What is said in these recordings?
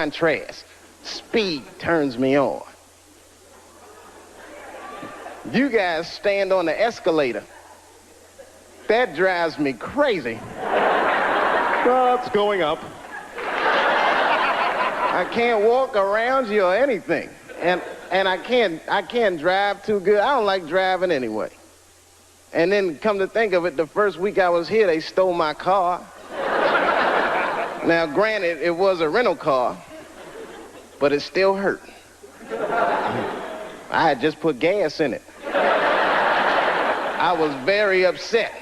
contrast. Speed turns me on. You guys stand on the escalator. That drives me crazy. It's going up. I can't walk around you or anything. And I can't drive too good. I don't like driving anyway. And then come to think of it, the first week I was here, they stole my car. Now, granted, it was a rental car, but it still hurt. I had just put gas in it. I was very upset.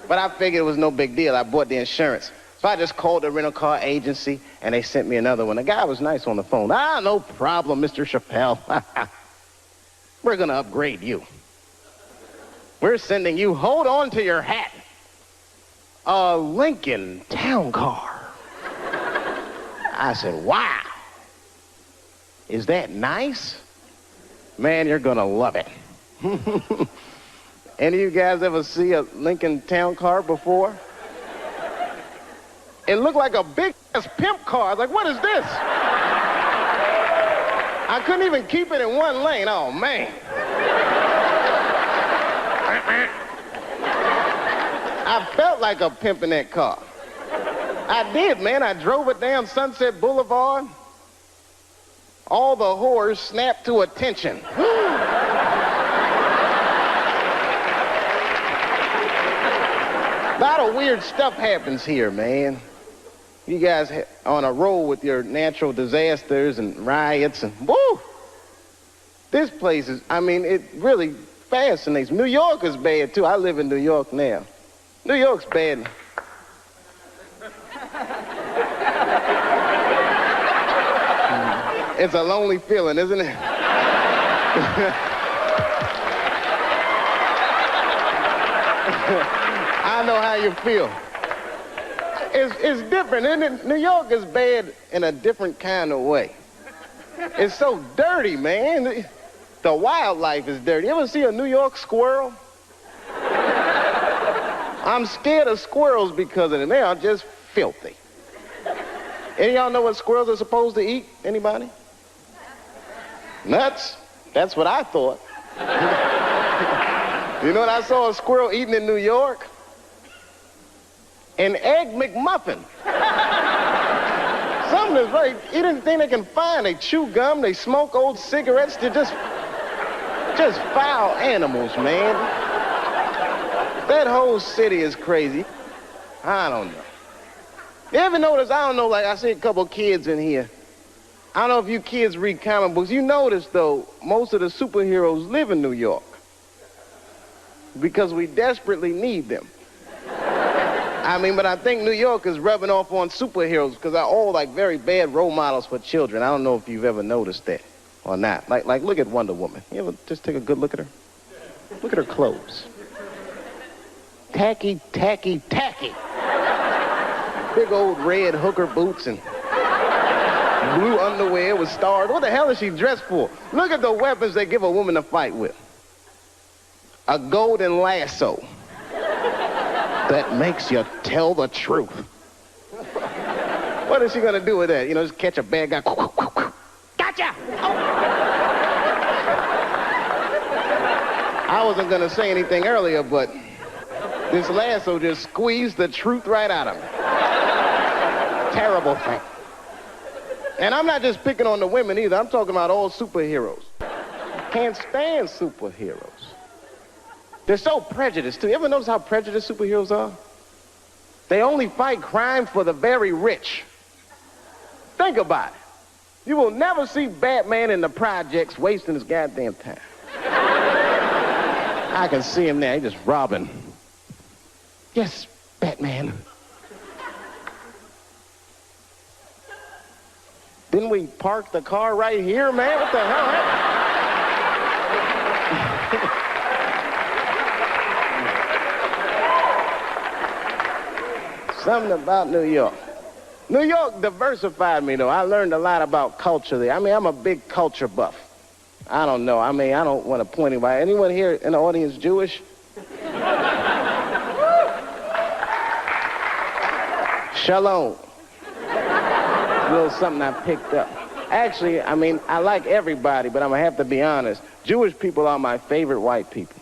But I figured it was no big deal. I bought the insurance. So I just called the rental car agency, and they sent me another one. The guy was nice on the phone. No problem, Mr. Chappelle. We're going to upgrade you. We're sending you, hold on to your hat, a Lincoln Town Car. I said, wow. Is that nice? Man, you're going to love it. Any of you guys ever see a Lincoln Town Car before? It looked like a big-ass pimp car. I was like, what is this? I couldn't even keep it in one lane. Oh, man. I felt like a pimp in that car. I did, man. I drove it down Sunset Boulevard. All the whores snapped to attention. A lot of weird stuff happens here, man. You guys on a roll with your natural disasters and riots and woo! This place is, it really fascinates me. New York is bad, too. I live in New York now. New York's bad. It's a lonely feeling, isn't it? I know how you feel. It's different, isn't it? New York is bad in a different kind of way. It's so dirty, man. The wildlife is dirty. You ever see a New York squirrel? I'm scared of squirrels because of them. They are just filthy. Any of y'all know what squirrels are supposed to eat? Anybody? Nuts. That's what I thought. You know what I saw a squirrel eating in New York? An Egg McMuffin. Something is right. Anything they can find. They chew gum, they smoke old cigarettes. They're just foul animals, man. That whole city is crazy. I don't know. You ever notice, I don't know, like I see a couple kids in here. I don't know if you kids read comic books. You notice, though, most of the superheroes live in New York because we desperately need them. But I think New York is rubbing off on superheroes because they're all like very bad role models for children. I don't know if you've ever noticed that or not. Like look at Wonder Woman. You ever just take a good look at her? Look at her clothes. Tacky, tacky, tacky. Big old red hooker boots and blue underwear with stars. What the hell is she dressed for? Look at the weapons they give a woman to fight with. A golden lasso that makes you tell the truth. What is she gonna do with that? Just catch a bad guy. Gotcha! Oh. I wasn't gonna say anything earlier, but this lasso just squeezed the truth right out of me. Terrible thing. And I'm not just picking on the women either. I'm talking about all superheroes. Can't stand superheroes. They're so prejudiced, too. You ever notice how prejudiced superheroes are? They only fight crime for the very rich. Think about it. You will never see Batman in the projects wasting his goddamn time. I can see him now. He's just robbing. Yes, Batman. Didn't we park the car right here, man? What the hell? Something about New York. New York diversified me, though. I learned a lot about culture there. I'm a big culture buff. I don't know. I don't want to point anybody. Anyone here in the audience Jewish? Shalom. little something I picked up. Actually, I mean, I like everybody, but I'm gonna have to be honest. Jewish people are my favorite white people.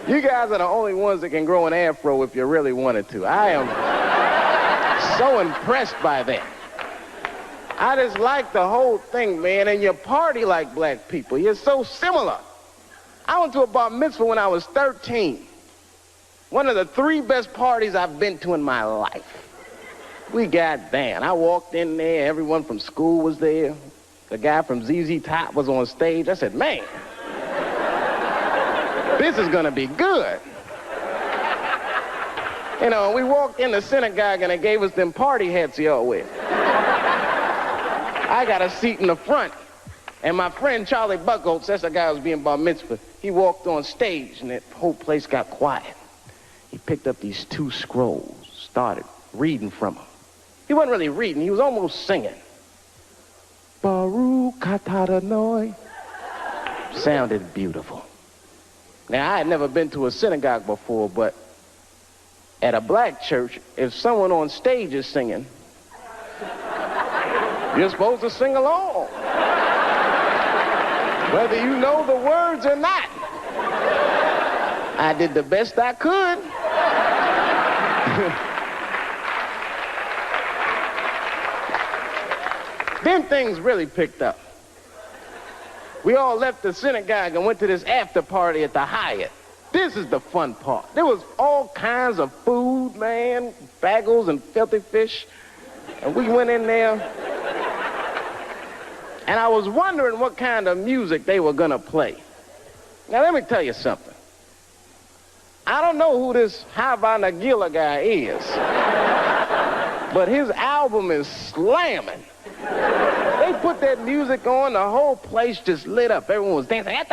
You guys are the only ones that can grow an afro if you really wanted to. I am so impressed by that. I just like the whole thing, man, and you party like black people. You're so similar. I went to a bar mitzvah when I was 13. One of the 3 best parties I've been to in my life. We got down. I walked in there, everyone from school was there. The guy from ZZ Top was on stage. I said, man, this is gonna be good. You know, we walked in the synagogue and they gave us them party hats y'all wear. I got a seat in the front, and my friend Charlie Buckholz, that's the guy who was being bar mitzvah, he walked on stage and that whole place got quiet. He picked up these 2 scrolls, started reading from them. He wasn't really reading, he was almost singing. Baruch atah Adonai. Sounded beautiful. Now, I had never been to a synagogue before, but at a black church, if someone on stage is singing, you're supposed to sing along, whether you know the words or not. I did the best I could. Then things really picked up. We all left the synagogue and went to this after party at the Hyatt. This is the fun part. There was all kinds of food, man, bagels and filthy fish. And we went in there, and I was wondering what kind of music they were gonna play. Now, let me tell you something. I don't know who this Hava Nagila guy is, but his album is slamming. They put that music on, the whole place just lit up. Everyone was dancing. I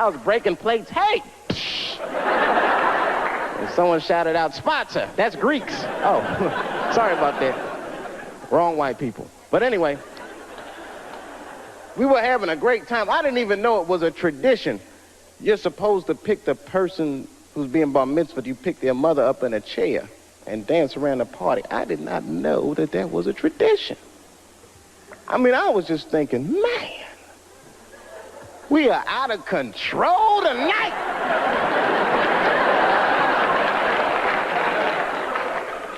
was breaking plates. Hey! And someone shouted out, Spatza. That's Greeks. Oh, sorry about that. Wrong white people. But anyway, we were having a great time. I didn't even know it was a tradition. You're supposed to pick the person who's being bar mitzvah. You pick their mother up in a chair and dance around the party. I did not know that that was a tradition. I mean, I was just thinking, man, we are out of control tonight.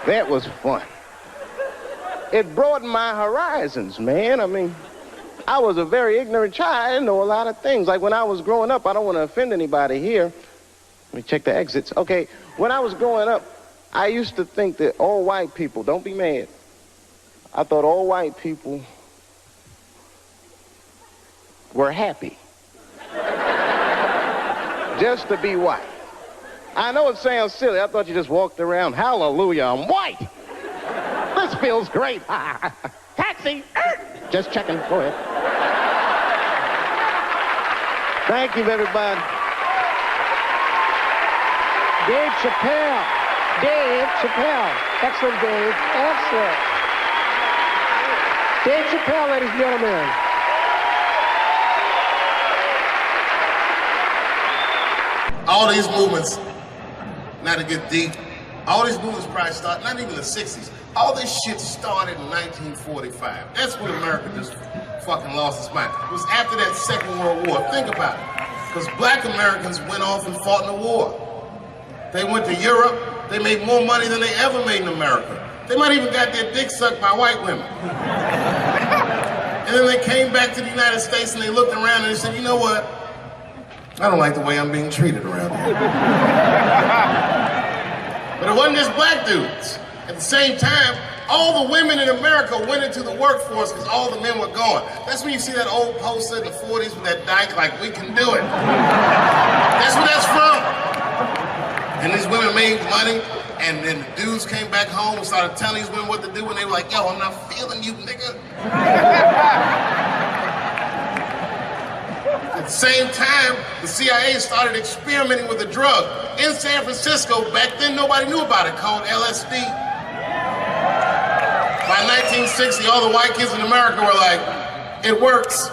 That was fun. It broadened my horizons, man. I mean, I was a very ignorant child. I didn't know a lot of things. Like when I was growing up, I don't want to offend anybody here. Let me check the exits. Okay, when I was growing up, I used to think that all white people, don't be mad, I thought all white people were happy just to be white. I know it sounds silly. I thought you just walked around, hallelujah, I'm white. This feels great. Taxi. Just checking. Go ahead. Thank you, everybody. Dave Chappelle. Dave Chappelle. Excellent, Dave. Excellent. Dave Chappelle, ladies and gentlemen. All these movements, not to get deep, all these movements probably started, not even the 60s. All this shit started in 1945. That's when America just fucking lost its mind. It was after that Second World War. Think about it. Because black Americans went off and fought in the war. They went to Europe. They made more money than they ever made in America. They might even got their dick sucked by white women. And then they came back to the United States and they looked around and they said, you know what? I don't like the way I'm being treated around here. But it wasn't just black dudes. At the same time, all the women in America went into the workforce because all the men were gone. That's when you see that old poster in the 40s with that dyke, like, we can do it. That's where that's from. And these women made money, and then the dudes came back home and started telling these women what to do, and they were like, yo, I'm not feeling you, nigga. At the same time, the CIA started experimenting with a drug in San Francisco. Back then, nobody knew about it, called LSD. By 1960, all the white kids in America were like, it works.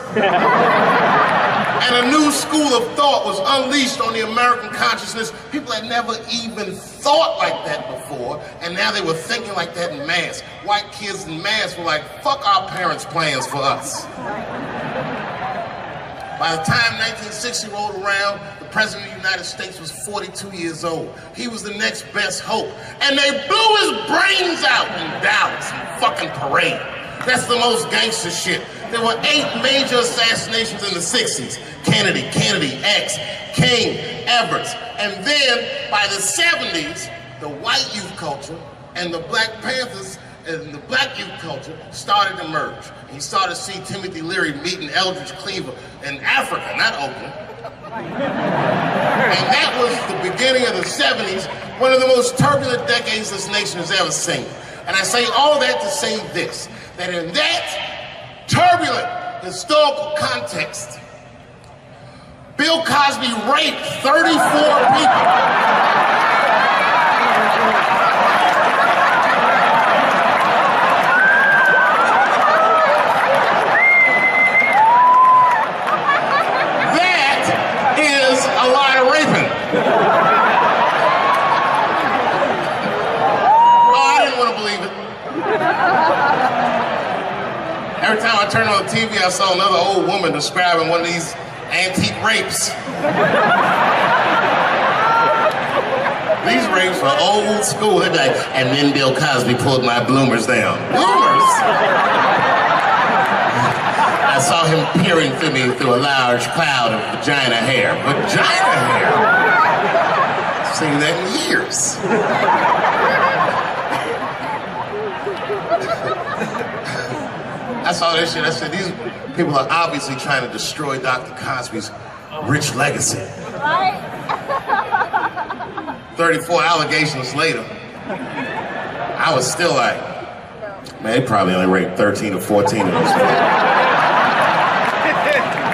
And a new school of thought was unleashed on the American consciousness. People had never even thought like that before, and now they were thinking like that in mass. White kids in mass were like, fuck our parents' plans for us. By the time 1960 rolled around, the President of the United States was 42 years old. He was the next best hope. And they blew his brains out in Dallas, in fucking parade. That's the most gangster shit. There were 8 major assassinations in the 60s. Kennedy, X, King, Everett. And then, by the 70s, the white youth culture and the Black Panthers and the black youth culture started to merge. And you started to see Timothy Leary meeting Eldridge Cleaver in Africa, not Oakland. And that was the beginning of the 70s, one of the most turbulent decades this nation has ever seen. And I say all that to say this, that in that turbulent historical context, Bill Cosby raped 34 people. Every time I turned on the TV, I saw another old woman describing one of these antique rapes. These rapes were old school. They'd be like, and then Bill Cosby pulled my bloomers down. Bloomers? I saw him peering through me through a large cloud of vagina hair. Vagina hair? I've seen that in years. I saw this shit. I said, these people are obviously trying to destroy Dr. Cosby's rich legacy. Right? 34 allegations later, I was still like, man, they probably only raped 13 or 14 of those people.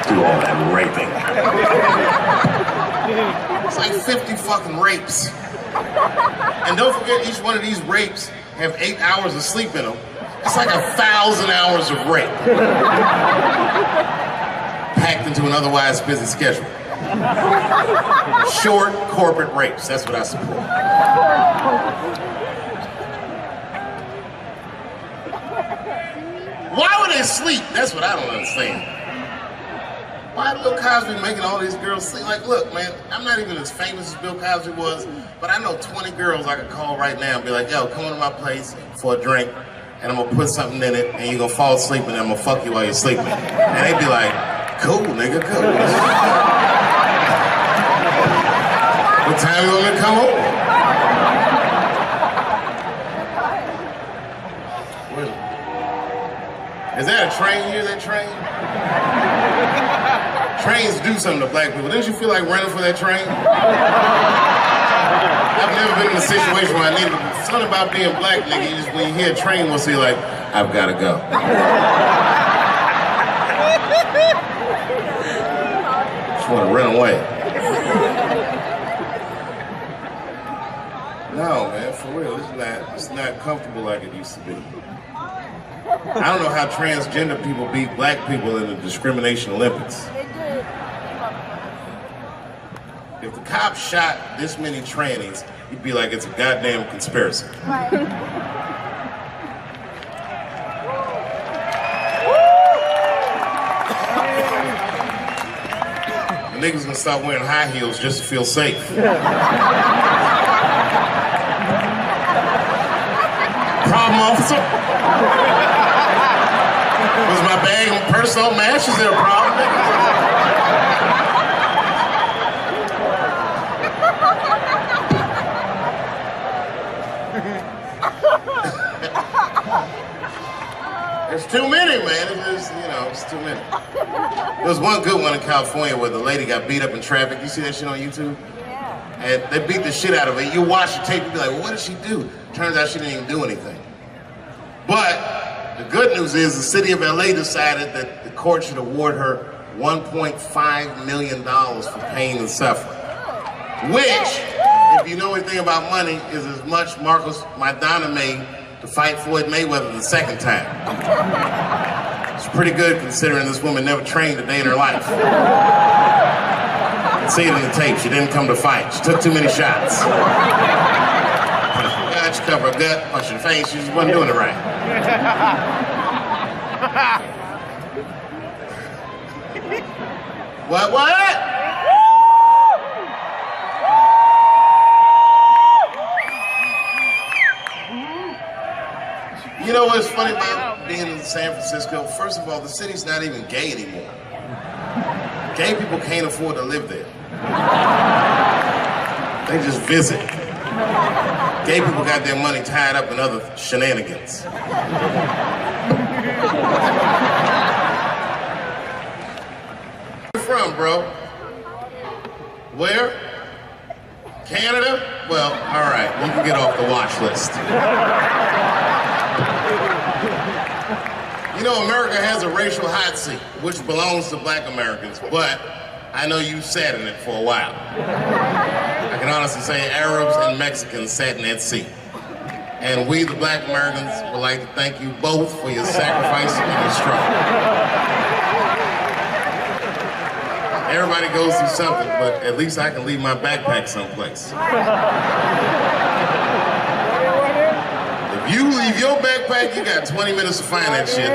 Do all that raping. It's like 50 fucking rapes. And don't forget, each one of these rapes have 8 hours of sleep in them. It's like 1,000 hours of rape. Packed into an otherwise busy schedule. Short corporate rapes, that's what I support. Why would they sleep? That's what I don't understand. Why Bill Cosby making all these girls sleep? Like, look, man, I'm not even as famous as Bill Cosby was, but I know 20 girls I could call right now and be like, yo, come on to my place for a drink, and I'm gonna put something in it, and you're gonna fall asleep, and I'm gonna fuck you while you're sleeping. And they'd be like, cool, nigga, cool. What time you want me to come over? Is that a train here, that train? Trains do something to black people. Didn't you feel like running for that train? I've never been in a situation where I needed to. Something about being black, nigga, you just, when you hear a train, we'll see like, I've gotta go. Just wanna run away. No, man, for real, it's not comfortable like it used to be. I don't know how transgender people beat black people in the discrimination Olympics. If the cops shot this many trannies, you'd be like, it's a goddamn conspiracy. Right. The niggas gonna stop wearing high heels just to feel safe. Problem, officer? Was my bag and purse on match? Is there a problem? There's too many, man. It's too many. There was one good one in California where the lady got beat up in traffic. You see that shit on YouTube? Yeah. And they beat the shit out of her. You watch the tape and be like, well, what did she do? Turns out she didn't even do anything. But the good news is the city of LA decided that the court should award her $1.5 million for pain and suffering. Which, if you know anything about money, is as much Marcos Maidana made to fight Floyd Mayweather the second time. It's pretty good considering this woman never trained a day in her life. You can see it in the tape. She didn't come to fight. She took too many shots. She covered her gut, punched her face. She just wasn't doing it right. What? You know what's funny about being in San Francisco? First of all, the city's not even gay anymore. Gay people can't afford to live there. They just visit. Gay people got their money tied up in other shenanigans. Where you from, bro? Where? Canada? Well, all right, you can get off the watch list. You know, America has a racial hot seat, which belongs to black Americans, but I know you sat in it for a while. I can honestly say Arabs and Mexicans sat in that seat. And we, the black Americans, would like to thank you both for your sacrifice and your struggle. Everybody goes through something, but at least I can leave my backpack someplace. If you leave your backpack, you got 20 minutes to find that shit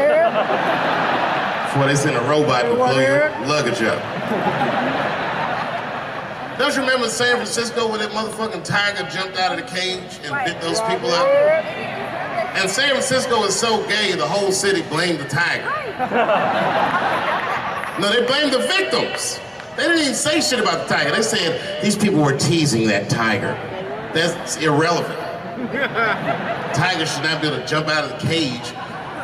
before they send a robot to blow your luggage up. Don't you remember San Francisco where that motherfucking tiger jumped out of the cage and bit those people up? And San Francisco is so gay, the whole city blamed the tiger. No, they blamed the victims. They didn't even say shit about the tiger. They said these people were teasing that tiger. That's irrelevant. Tigers should not be able to jump out of the cage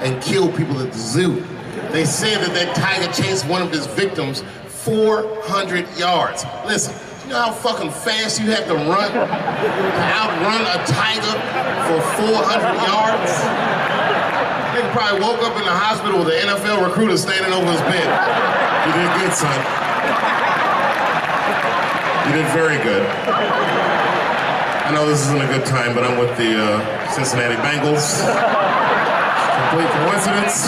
and kill people at the zoo. They said that that tiger chased one of his victims 400 yards. Listen, you know how fucking fast you have to run to outrun a tiger for 400 yards? They probably woke up in the hospital with an NFL recruiter standing over his bed. You did good, son. You did very good. I know this isn't a good time, but I'm with the Cincinnati Bengals. Complete coincidence.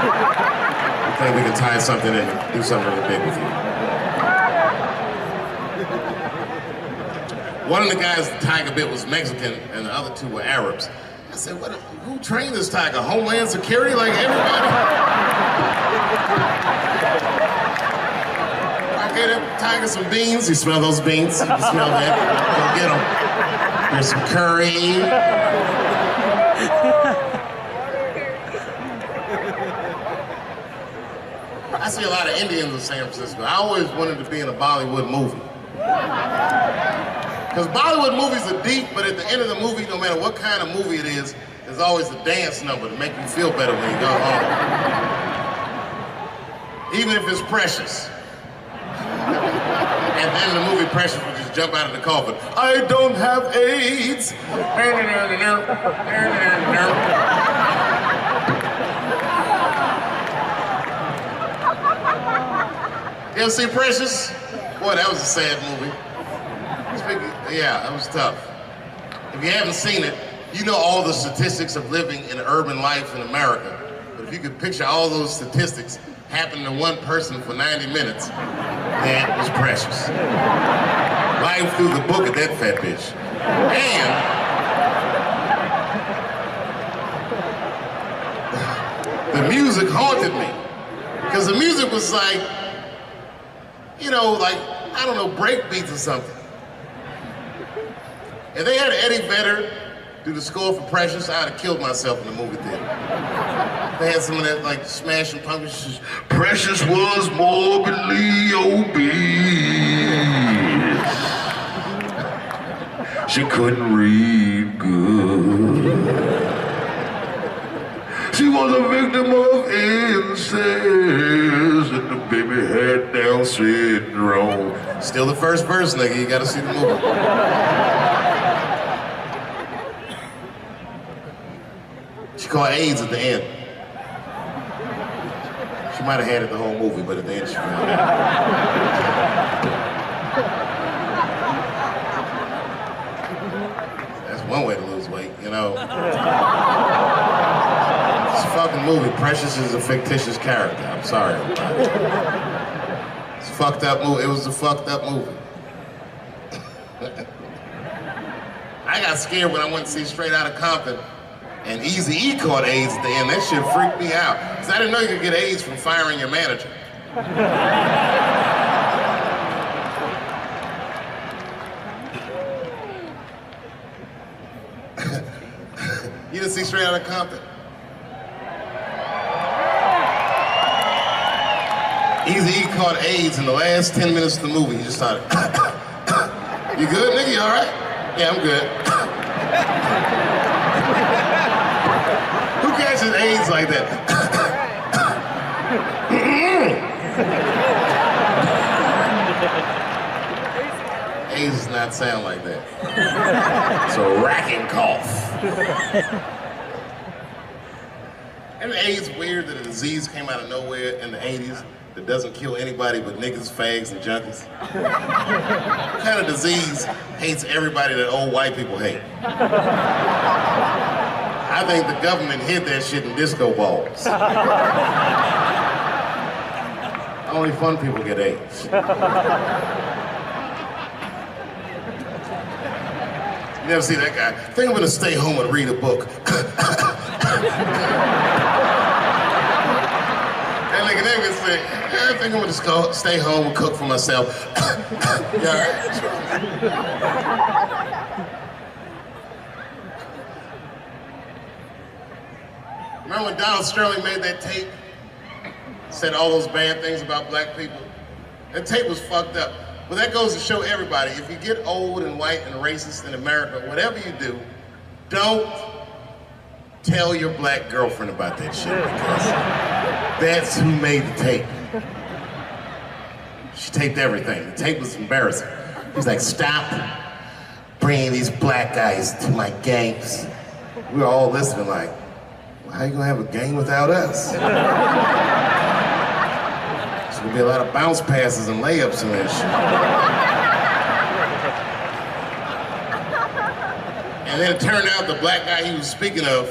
I think we can tie something in and do something really big with you. One of the guys the tiger bit was Mexican, and the other two were Arabs. I said, who trained this tiger? Homeland Security, like everybody? I gave that tiger some beans. You smell those beans? You can smell that. Go get them. There's some curry. I see a lot of Indians in San Francisco. I always wanted to be in a Bollywood movie. Because Bollywood movies are deep, but at the end of the movie, no matter what kind of movie it is, there's always a dance number to make you feel better when you go home. Even if it's Precious. At the end of the movie, Precious would just jump out of the coffin. I don't have AIDS. You ever see Precious? Boy, that was a sad movie. Yeah, that was tough. If you haven't seen it, you know all the statistics of living in urban life in America. But if you could picture all those statistics happening to one person for 90 minutes, that was Precious. Life through the book of that fat bitch. And the music haunted me. Because the music was like, you know, like, I don't know, break beats or something. If they had Eddie Vedder do the score for Precious, I'd have killed myself in the movie theater. They had some of that, like, Smashing Pumpkins. Precious was morbidly obese. She couldn't read good. She was a victim of incest, and the baby had Down syndrome. Still the first verse, nigga. You gotta see the movie. She caught AIDS at the end. She might have had it the whole movie, but at the end she found out. That's one way to lose weight, you know. It's fucking fucking movie. Precious is a fictitious character. I'm sorry, everybody. It's a fucked up movie. It was a fucked up movie. I got scared when I went to see Straight Outta Compton, and Eazy-E caught AIDS at the end. That shit freaked me out, because I didn't know you could get AIDS from firing your manager. You didn't see Straight Outta Compton? Eazy-E caught AIDS in the last 10 minutes of the movie. He just started, you good, nigga? You all right? Yeah, I'm good. Who catches AIDS like that? AIDS does not sound like that. It's a racking cough. And AIDS weird that a disease came out of nowhere in the 80s that doesn't kill anybody but niggas, fags, and junkies? What kind of disease hates everybody that old white people hate? I think the government hid that shit in disco balls. Only fun people get AIDS. You never see that guy. I think I'm gonna stay home and read a book. And like an nigga say, I think I'm gonna just go stay home and cook for myself. Yeah, all right. Remember when Donald Sterling made that tape? Said all those bad things about black people? That tape was fucked up. But that goes to show everybody, if you get old and white and racist in America, whatever you do, don't tell your black girlfriend about that shit, because that's who made the tape. She taped everything. The tape was embarrassing. He was like, stop bringing these black guys to my games. We were all listening like, well, how you gonna have a game without us? There's gonna be a lot of bounce passes and layups in that shit. And then it turned out the black guy he was speaking of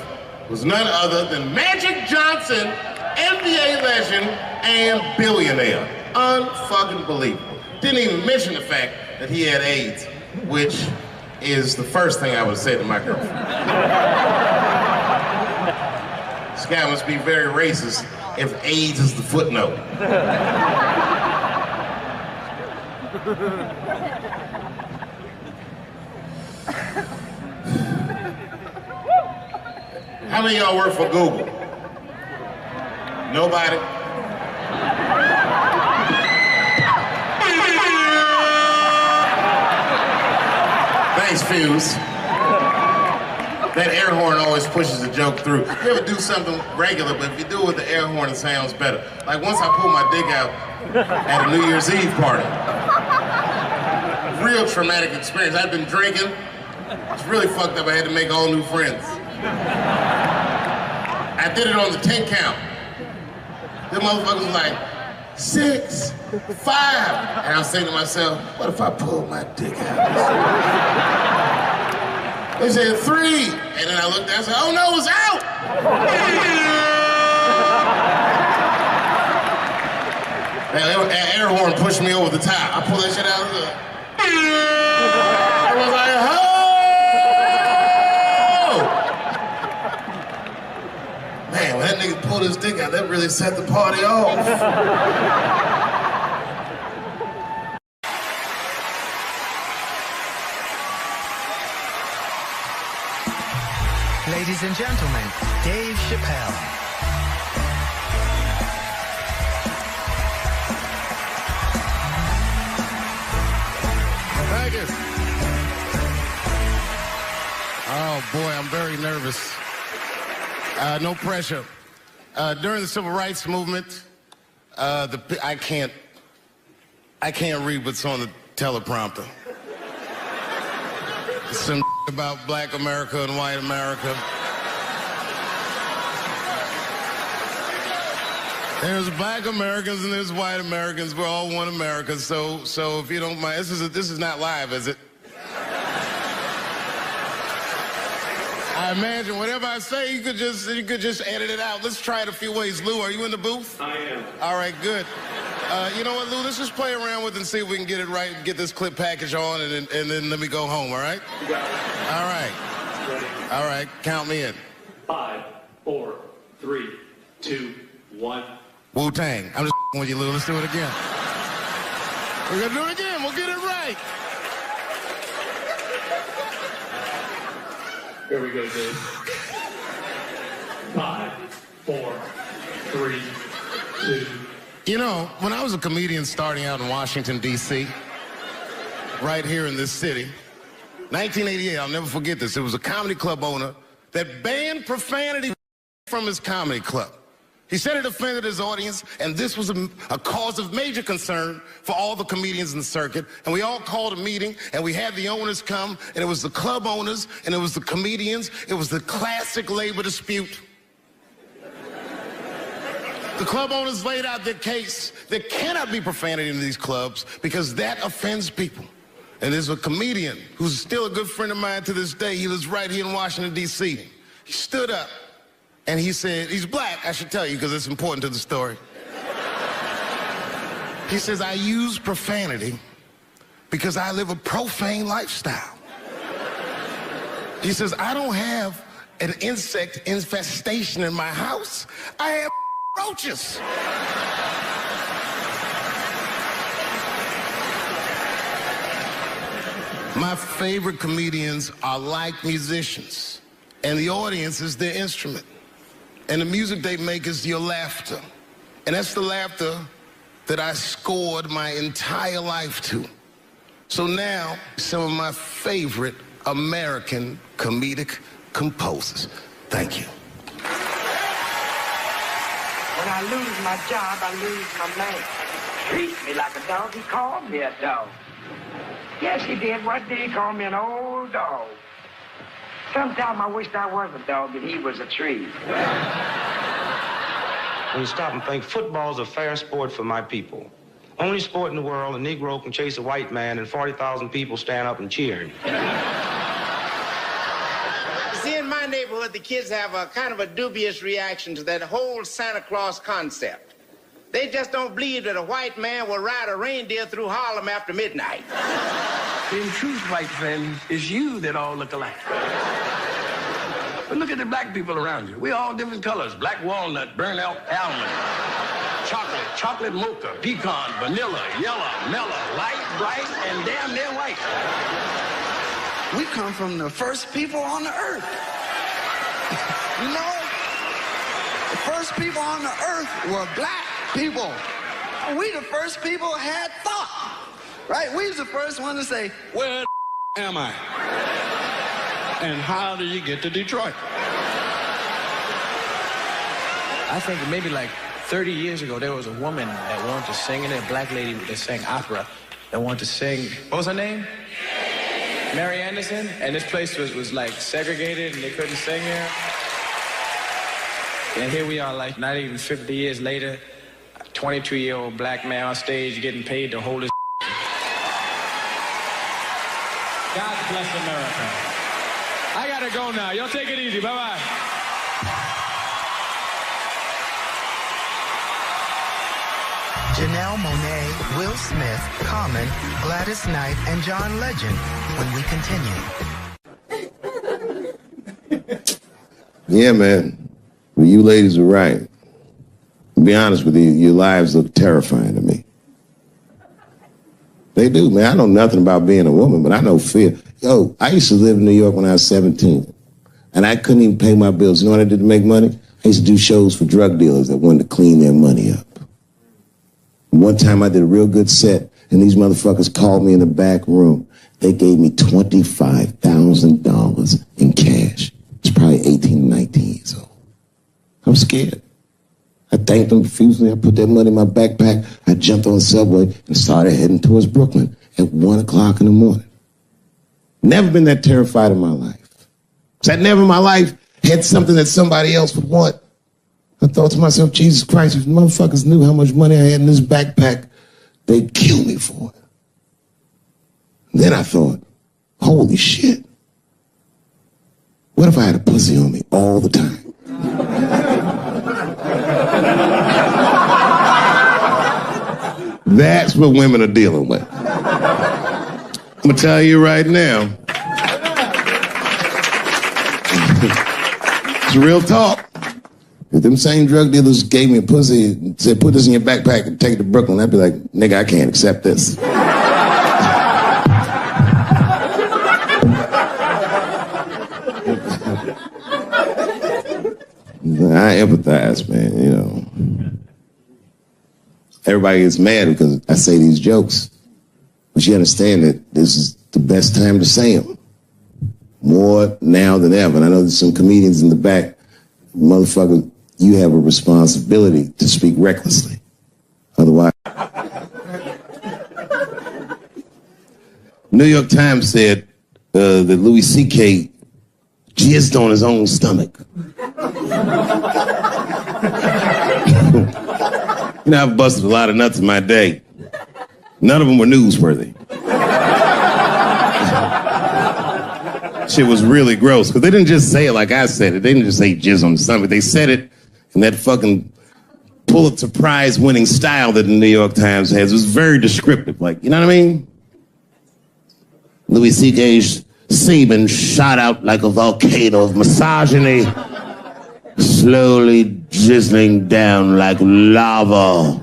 was none other than Magic Johnson, NBA legend, and billionaire. Unfucking believable. Didn't even mention the fact that he had AIDS, which is the first thing I would say to my girlfriend. This guy must be very racist if AIDS is the footnote. How many of y'all work for Google? Nobody? Thanks, Fuse. That air horn always pushes the joke through. You ever do something regular, but if you do it with the air horn, it sounds better. Like once I pulled my dick out at a New Year's Eve party. Real traumatic experience. I'd been drinking. It's really fucked up. I had to make all new friends. I did it on the 10 count. The motherfuckers was like, 6, 5. And I was saying to myself, what if I pulled my dick out? They said 3. And then I looked down and said, oh no, it's out! That air horn pushed me over the top. I pulled that shit out. I was like, oh! Man, when that nigga pulled his dick out, that really set the party off. Ladies and gentlemen, Dave Chappelle. Thank you. Oh boy, I'm very nervous. No pressure. During the Civil Rights Movement, I can't read what's on the teleprompter. Some about black America and white America. There's black Americans and there's white Americans. We're all one America. So if you don't mind, this is not live, is it? I imagine whatever I say, you could just edit it out. Let's try it a few ways. Lou, are you in the booth? I am. All right, good. You know what, Lou? Let's just play around with it and see if we can get it right and get this clip package on, and then let me go home, all right? You got it. All right. Ready? All right, count me in. 5, 4, 3, 2, 1. Wu-Tang. I'm just with you, Lou. Let's do it again. We're going to do it again. We'll get it right. Here we go, Dave. 5, 4, 3, 2. You know, when I was a comedian starting out in Washington, D.C., right here in this city, 1988, I'll never forget this. It was a comedy club owner that banned profanity from his comedy club. He said it offended his audience, and this was a cause of major concern for all the comedians in the circuit. And we all called a meeting, and we had the owners come, and it was the club owners, and it was the comedians. It was the classic labor dispute. The club owners laid out their case. There cannot be profanity in these clubs because that offends people. And there's a comedian who's still a good friend of mine to this day. He lives right here in Washington, D.C. He stood up and he said, he's black, I should tell you because it's important to the story. He says, I use profanity because I live a profane lifestyle. He says, I don't have an insect infestation in my house. I have roaches. My favorite comedians are like musicians, and the audience is their instrument. And the music they make is your laughter. And that's the laughter that I scored my entire life to. So now, some of my favorite American comedic composers. Thank you. When I lose my job, I lose my man. Treat me like a dog. He called me a dog. Yes, he did. One day he called me an old dog. Sometimes I wished I was a dog and he was a tree. When you stop and think, football's a fair sport for my people. Only sport in the world a Negro can chase a white man and 40,000 people stand up and cheer him. See, in my neighborhood, the kids have a kind of a dubious reaction to that whole Santa Claus concept. They just don't believe that a white man will ride a reindeer through Harlem after midnight. In truth, white friend, it's you that all look alike. But look at the black people around you. We're all different colors. Black walnut, burnt almond, chocolate mocha, pecan, vanilla, yellow, mellow, light, bright, and damn near white. We come from the first people on the earth. You know, the first people on the earth were black people. We the first people had thought, right? We was the first one to say, where am I? And how do you get to Detroit? I think maybe like 30 years ago, there was a woman that wanted to sing, and a black lady that sang opera that wanted to sing. What was her name? Mary Anderson. And this place was like segregated, and they couldn't sing here. And here we are, like not even 50 years later, a 22-year-old black man on stage getting paid to hold his. God bless America. I gotta go now. Y'all take it easy. Bye-bye. Janelle Monáe, Will Smith, Common, Gladys Knight, and John Legend when we continue. Yeah, man. Well, you ladies are right. To be honest with you, your lives look terrifying to me. They do, man. I know nothing about being a woman, but I know fear. Yo, I used to live in New York when I was 17, and I couldn't even pay my bills. You know what I did to make money? I used to do shows for drug dealers that wanted to clean their money up. One time I did a real good set, and these motherfuckers called me in the back room. They gave me $25,000 in cash. It's probably 18, 19 years old. I'm scared. I thanked them profusely. I put that money in my backpack. I jumped on the subway and started heading towards Brooklyn at 1 o'clock in the morning. Never been that terrified in my life. Because I never in my life had something that somebody else would want. I thought to myself, Jesus Christ, if motherfuckers knew how much money I had in this backpack, they'd kill me for it. And then I thought, holy shit. What if I had a pussy on me all the time? That's what women are dealing with. I'm gonna tell you right now. It's real talk. If them same drug dealers gave me a pussy and said, put this in your backpack and take it to Brooklyn, I'd be like, nigga, I can't accept this. I empathize, man, you know. Everybody gets mad because I say these jokes. But you understand that this is the best time to say them. More now than ever. And I know there's some comedians in the back. Motherfucker, you have a responsibility to speak recklessly. Otherwise... New York Times said that Louis C.K. jizzed on his own stomach. You know, I've busted a lot of nuts in my day. None of them were newsworthy. Shit was really gross, because they didn't just say it like I said it. They didn't just say jizz on the stomach. They said it in that fucking Pulitzer Prize winning style that the New York Times has. It was very descriptive, like, you know what I mean? Louis C.K.'s semen shot out like a volcano of misogyny, slowly drizzling down like lava,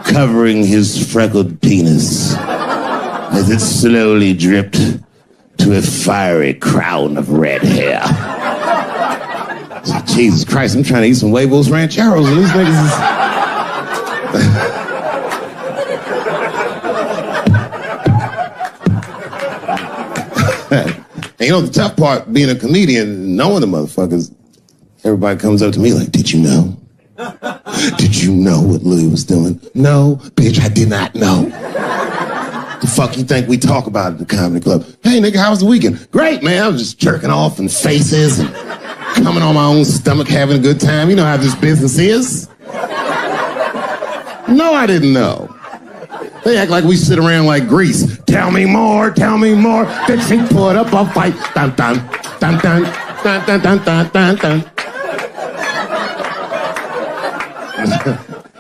covering his freckled penis as it slowly dripped to a fiery crown of red hair. Jesus Christ, I'm trying to eat some huevos rancheros and these niggas is... And you know, the tough part, being a comedian, knowing the motherfuckers, everybody comes up to me like, did you know? Did you know what Louis was doing? No, bitch, I did not know. The fuck you think we talk about at the comedy club? Hey, nigga, how was the weekend? Great, man. I was just jerking off and faces and coming on my own stomach, having a good time. You know how this business is. No, I didn't know. They act like we sit around like Grease. Tell me more, tell me more. Then she put up a fight. Dun, dun, dun, dun, dun, dun, dun, dun, dun, dun.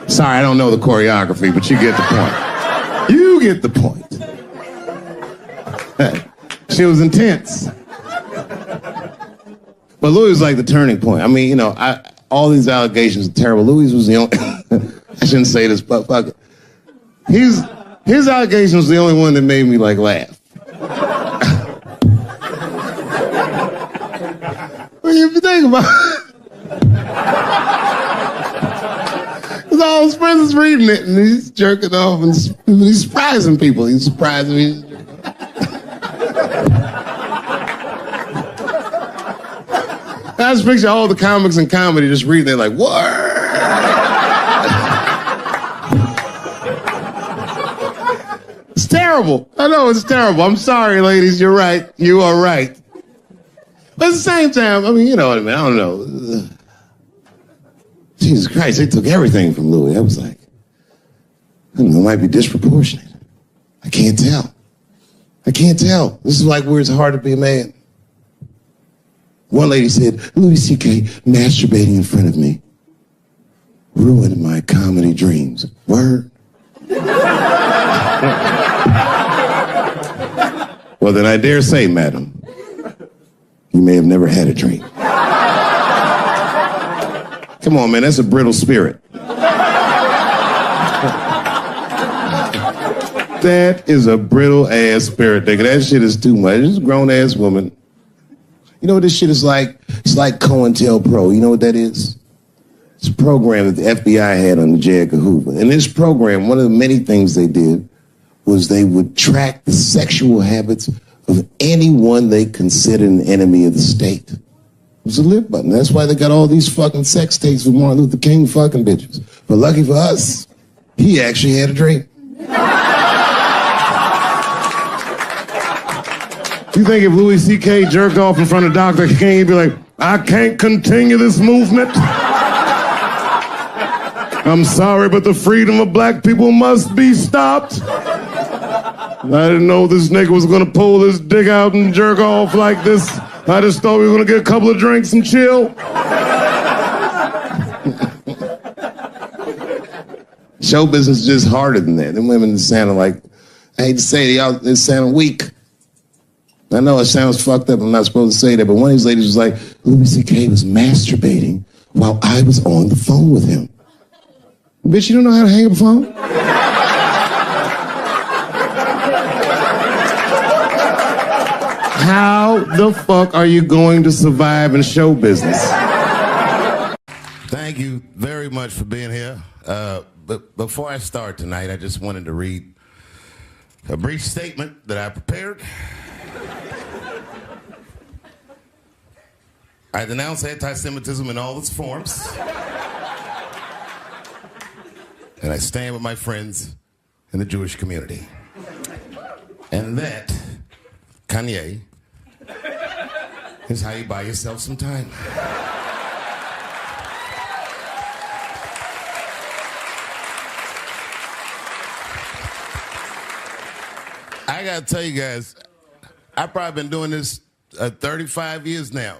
Sorry, I don't know the choreography, but you get the point. You get the point. She was intense. But Louis was like the turning point. I mean, you know, all these allegations are terrible. Louis was the only... I shouldn't say this, but fuck it. His allegation was the only one that made me, like, laugh. Well, if you think about it... Because all his friends is reading it, and he's jerking off, and he's surprising people. He's surprising me. I just picture all the comics in comedy just reading it like, what? It's terrible. I know it's terrible. I'm sorry, ladies. You're right. You are right. But at the same time, I mean, you know what I mean? I don't know. Jesus Christ, they took everything from Louis. I was like, I don't know, it might be disproportionate. I can't tell. I can't tell. This is like where it's hard to be a man. One lady said, Louis C.K. masturbating in front of me ruined my comedy dreams. Word? Well, then I dare say, madam, you may have never had a dream. Come on, man, that's a brittle spirit. That is a brittle-ass spirit, nigga. That shit is too much. This is a grown-ass woman. You know what this shit is like? It's like COINTELPRO. You know what that is? It's a program that the FBI had under J. Edgar Hoover. In this program, one of the many things they did was they would track the sexual habits of anyone they considered an enemy of the state. It was a lip button. That's why they got all these fucking sex tapes with Martin Luther King fucking bitches. But lucky for us, he actually had a dream. You think if Louis C.K. jerked off in front of Dr. King, he'd be like, I can't continue this movement. I'm sorry, but the freedom of black people must be stopped. I didn't know this nigga was gonna pull his dick out and jerk off like this I just thought we were gonna get a couple of drinks and chill. Show business is just harder than that. Them women sound like, I hate to say it, y'all, they sound weak. I know it sounds fucked up, I'm not supposed to say that, but one of these ladies was like, Louis C.K. was masturbating while I was on the phone with him. Bitch, you don't know how to hang up a phone? How the fuck are you going to survive in show business? Thank you very much for being here. But before I start tonight, I just wanted to read a brief statement that I prepared. I denounce anti-Semitism in all its forms. And I stand with my friends in the Jewish community. And that, Kanye, is how you buy yourself some time. I gotta tell you guys, I've probably been doing this 35 years now.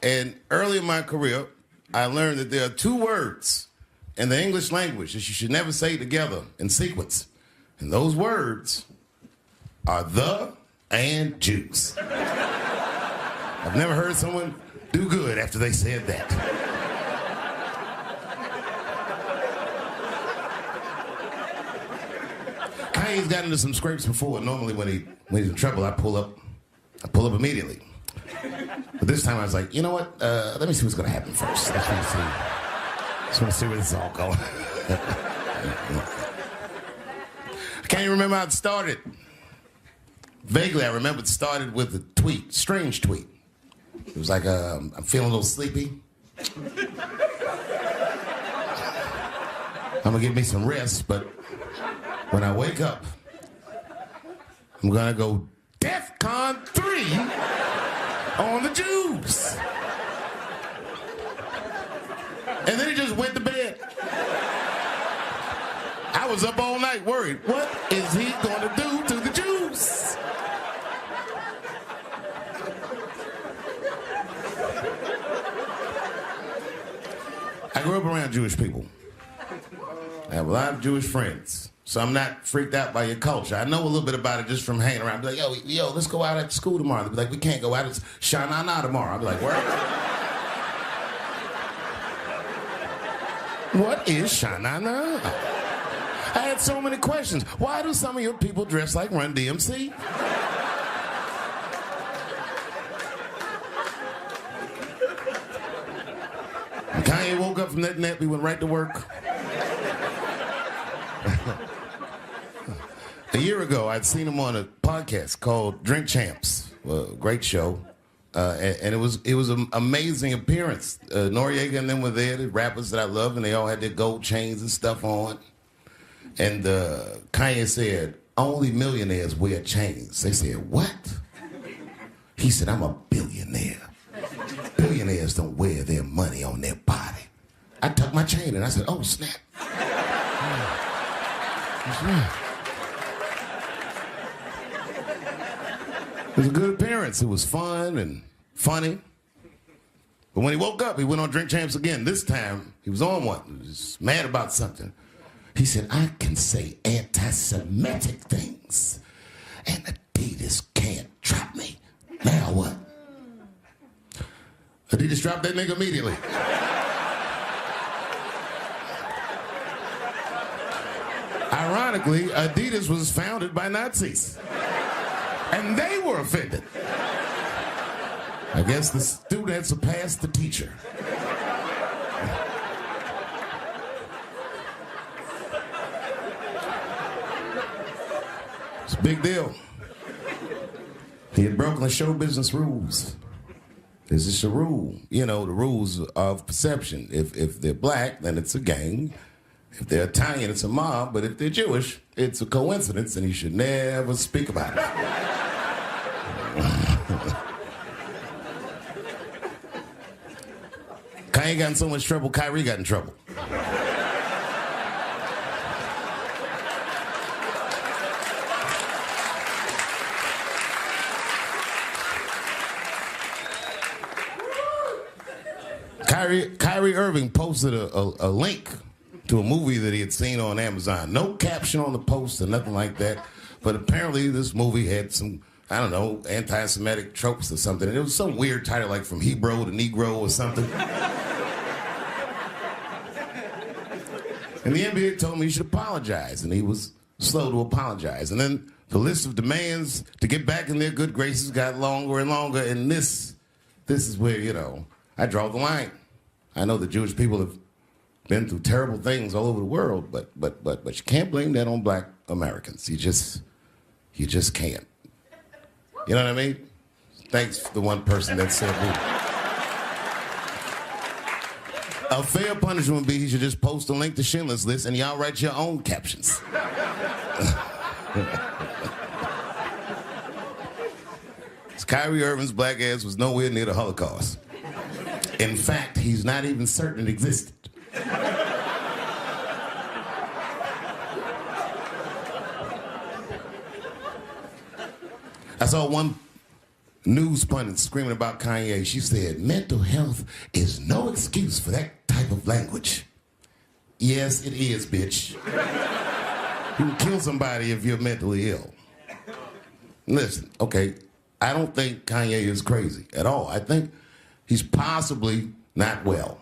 And early in my career, I learned that there are two words in the English language that you should never say together in sequence. And those words are the and Jews. I've never heard someone do good after they said that. Kanye's gotten into some scrapes before. Normally when he's in trouble, I pull up immediately. But this time I was like, you know what? Let me see what's gonna happen first. Just want to see where this is all going. I can't even remember how it started. Vaguely, I remember it started with a tweet, strange tweet. It was like, I'm feeling a little sleepy. I'm gonna give me some rest, but when I wake up, I'm gonna go DEFCON 3 on the Jews. And then he just went to bed. I was up all night worried. What is he gonna do to the Jews? I grew up around Jewish people. I have a lot of Jewish friends. So I'm not freaked out by your culture. I know a little bit about it just from hanging around. I'd be like, yo, let's go out at school tomorrow. They'd be like, we can't go out. It's Shana Na tomorrow. I'd be like, where? What is Shana Na? I had so many questions. Why do some of your people dress like Run DMC? When Kanye woke up from that nap, he went right to work. A year ago, I'd seen him on a podcast called Drink Champs, a great show, and it was an amazing appearance. Noriega and them were there, the rappers that I love, and they all had their gold chains and stuff on. And Kanye said, only millionaires wear chains. They said, what? He said, I'm a billionaire. Billionaires don't wear their money on their body. I tucked my chain and I said, oh, snap. That's right. It was a good appearance. It was fun and funny. But when he woke up, he went on Drink Champs again. This time, he was on one. He was mad about something. He said, I can say anti-Semitic things, and Adidas can't trap me. Now what? Adidas dropped that nigga immediately. Ironically, Adidas was founded by Nazis. And they were offended. I guess the student had surpassed the teacher. It's a big deal. He had broken the show business rules. This is a rule. You know, the rules of perception. If they're black, then it's a gang. If they're Italian, it's a mob. But if they're Jewish, it's a coincidence, and you should never speak about it. Kanye got in so much trouble, Kyrie got in trouble. Kyrie Irving posted a link to a movie that he had seen on Amazon. No caption on the post or nothing like that. But apparently this movie had some, I don't know, anti-Semitic tropes or something. And it was some weird title like From Hebrew to Negro or something. And the NBA told me he should apologize, and he was slow to apologize. And then the list of demands to get back in their good graces got longer and longer, and this is where, you know, I draw the line. I know the Jewish people have been through terrible things all over the world, but you can't blame that on black Americans. You just can't. You know what I mean? Thanks to the one person that said that. A fair punishment would be he should just post a link to Schindler's List and y'all write your own captions. Kyrie Irving's black ass was nowhere near the Holocaust. In fact, he's not even certain it existed. I saw one news pundit screaming about Kanye. She said, mental health is no excuse for that type of language. Yes, it is, bitch. You can kill somebody if you're mentally ill. Listen, okay, I don't think Kanye is crazy at all. I think he's possibly not well.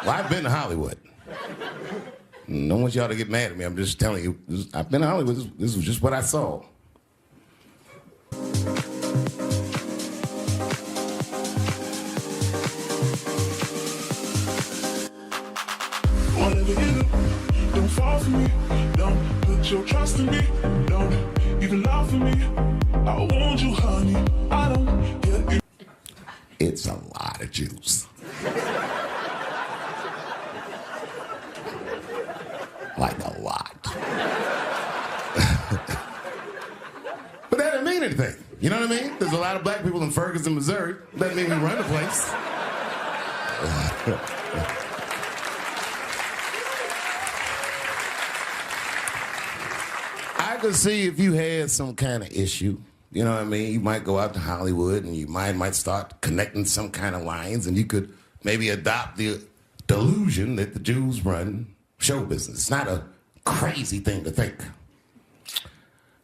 Well, I've been to Hollywood. I don't want y'all to get mad at me. I'm just telling you, I've been to Hollywood. This was just what I saw. Whatever you do, don't fall for me. Don't put your trust in me. Don't even lie for me. I want you, honey. I don't get you. It's a lot of Jews. Like a lot. But that didn't mean anything. You know what I mean? There's a lot of black people in Ferguson, Missouri. Doesn't mean we run the place. I could see if you had some kind of issue, you know what I mean? You might go out to Hollywood and your mind might start connecting some kind of lines, and you could maybe adopt the delusion that the Jews run show business. It's not a crazy thing to think.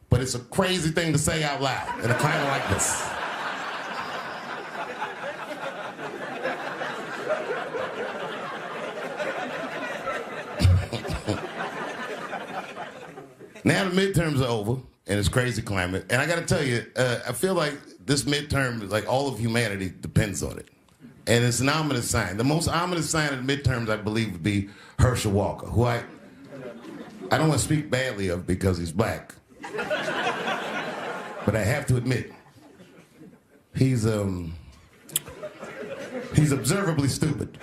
But it's a crazy thing to say out loud in a climate like this. Now the midterms are over, and it's crazy climate. And I got to tell you, I feel like this midterm, like all of humanity depends on it. And it's an ominous sign. The most ominous sign of the midterms, I believe, would be Herschel Walker, who I don't want to speak badly of because he's black. But I have to admit, he's observably stupid.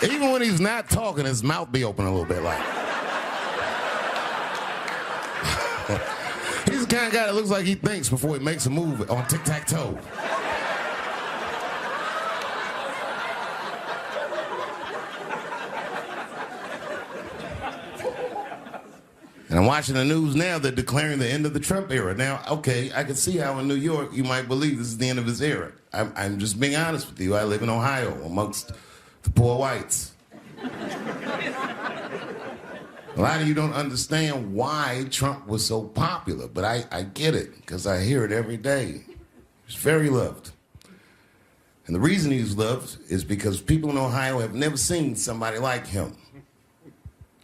Even when he's not talking, his mouth be open a little bit like. He's the kind of guy that looks like he thinks before he makes a move on tic-tac-toe. And I'm watching the news now, they're declaring the end of the Trump era. Now, okay, I can see how in New York you might believe this is the end of his era. I'm just being honest with you. I live in Ohio amongst the poor whites. A lot of you don't understand why Trump was so popular, but I get it, because I hear it every day. He's very loved. And the reason he's loved is because people in Ohio have never seen somebody like him.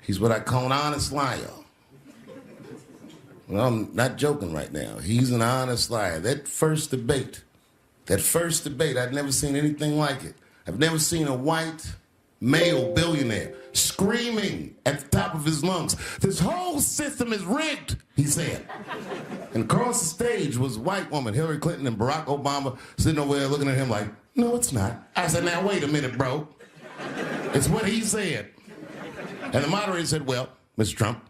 He's what I call an honest liar. Well, I'm not joking right now. He's an honest liar. That first debate, I'd never seen anything like it. I've never seen a white male billionaire screaming at the top of his lungs, "This whole system is rigged," he said. And across the stage was a white woman, Hillary Clinton and Barack Obama, sitting over there looking at him like, "No, it's not." I said, "Now, wait a minute, bro. It's what he said." And the moderator said, "Well, Mr. Trump,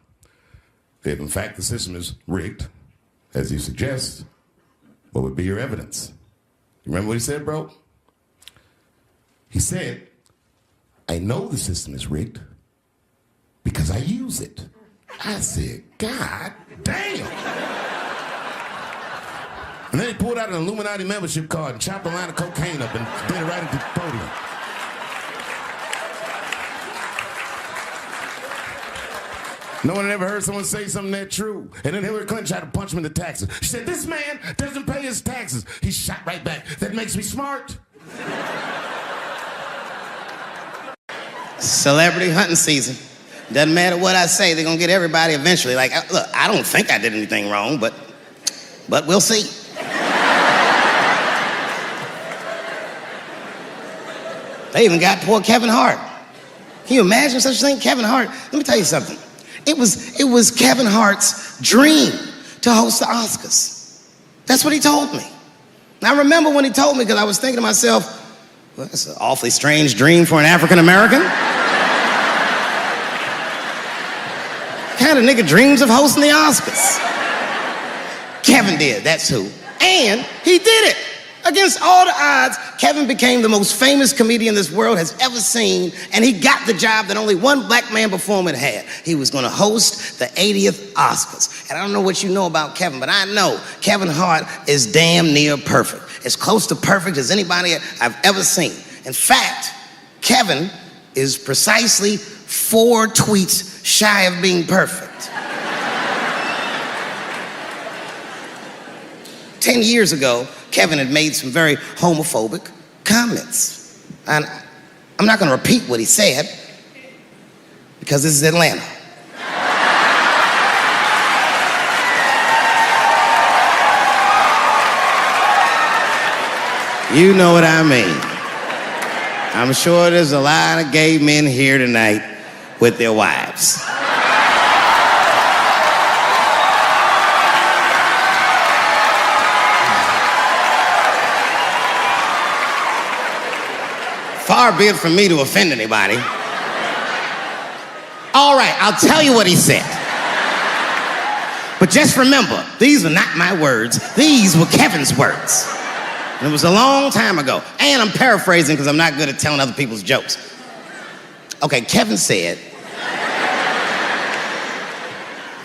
if in fact the system is rigged, as you suggest, what would be your evidence?" You remember what he said, bro? He said, "I know the system is rigged I use it. I said, God damn. And then he pulled out an Illuminati membership card and chopped a line of cocaine up and did it right at the podium. No one had ever heard someone say something that true. And then Hillary Clinton tried to punch him in the taxes. She said, this man doesn't pay his taxes. He shot right back. That makes me smart. Celebrity hunting season. Doesn't matter what I say, they're gonna get everybody eventually. Like, look, I don't think I did anything wrong, but we'll see. They even got poor Kevin Hart. Can you imagine such a thing? Kevin Hart, let me tell you something. It was Kevin Hart's dream to host the Oscars. That's what he told me. And I remember when he told me, because I was thinking to myself, well, that's an awfully strange dream for an African American. Kind of nigga dreams of hosting the Oscars. Kevin did, that's who. And he did it. Against all the odds, Kevin became the most famous comedian this world has ever seen, and he got the job that only one black man before him had had. He was gonna host the 80th Oscars. And I don't know what you know about Kevin, but I know Kevin Hart is damn near perfect. As close to perfect as anybody I've ever seen. In fact, Kevin is precisely 4 tweets shy of being perfect. 10 years ago, Kevin had made some very homophobic comments. And I'm not gonna repeat what he said, because this is Atlanta. You know what I mean. I'm sure there's a lot of gay men here tonight with their wives. Far be it from me to offend anybody. All right, I'll tell you what he said. But just remember, these were not my words. These were Kevin's words. And it was a long time ago. And I'm paraphrasing because I'm not good at telling other people's jokes. Okay, Kevin said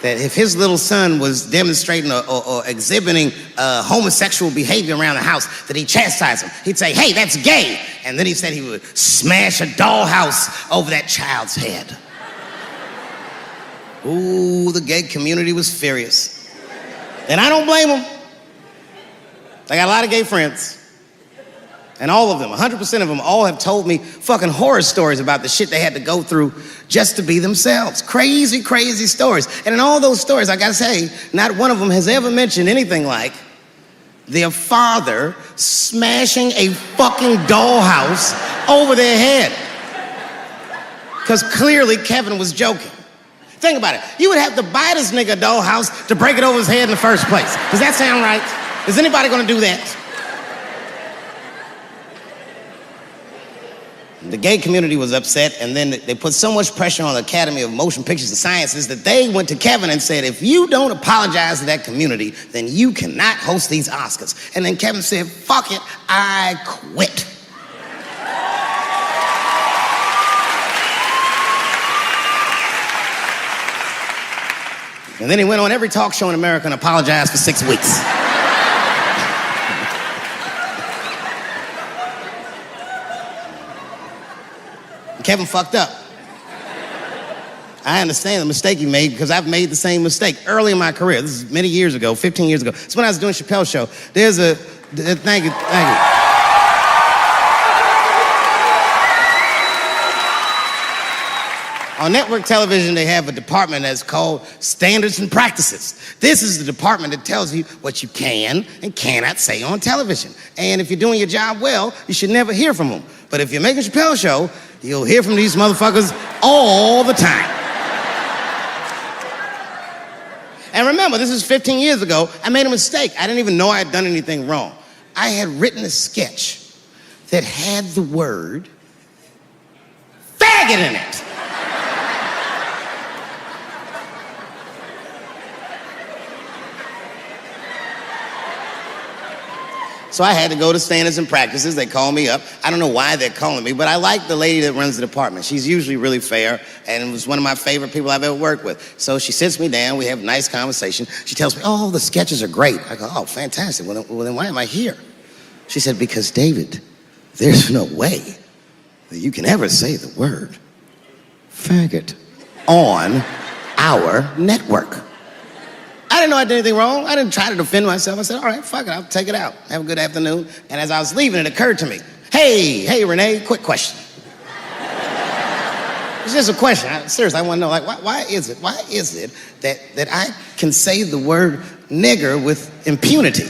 that if his little son was demonstrating or exhibiting homosexual behavior around the house, that he'd chastise him. He'd say, hey, that's gay. And then he said he would smash a dollhouse over that child's head. Ooh, the gay community was furious. And I don't blame them. I got a lot of gay friends. And all of them, 100% of them, all have told me fucking horror stories about the shit they had to go through just to be themselves. Crazy, crazy stories. And in all those stories, I gotta say, not one of them has ever mentioned anything like their father smashing a fucking dollhouse over their head. Because clearly Kevin was joking. Think about it. You would have to buy this nigga a dollhouse to break it over his head in the first place. Does that sound right? Is anybody gonna do that? The gay community was upset, and then they put so much pressure on the Academy of Motion Pictures and Sciences that they went to Kevin and said, if you don't apologize to that community, then you cannot host these Oscars. And then Kevin said, fuck it, I quit. And then he went on every talk show in America and apologized for 6 weeks. Kevin fucked up. I understand the mistake he made because I've made the same mistake early in my career. This is many years ago, 15 years ago. It's when I was doing Chappelle show. There's a, thank you. On network television, they have a department that's called Standards and Practices. This is the department that tells you what you can and cannot say on television. And if you're doing your job well, you should never hear from them. But if you're making a Chappelle show, you'll hear from these motherfuckers all the time. And remember, this is 15 years ago. I made a mistake. I didn't even know I had done anything wrong. I had written a sketch that had the word faggot in it. So I had to go to standards and practices. They call me up. I don't know why they're calling me, but I like the lady that runs the department. She's usually really fair and was one of my favorite people I've ever worked with. So she sits me down. We have a nice conversation. She tells me, oh, the sketches are great. I go, oh, fantastic. Well, then why am I here? She said, because, David, there's no way that you can ever say the word faggot on our network. I didn't know I did anything wrong. I didn't try to defend myself. I said, all right, fuck it, I'll take it out. Have a good afternoon. And as I was leaving, it occurred to me, hey, Renee, quick question. It's just a question. Seriously, I want to know, like, why is it that I can say the word nigger with impunity?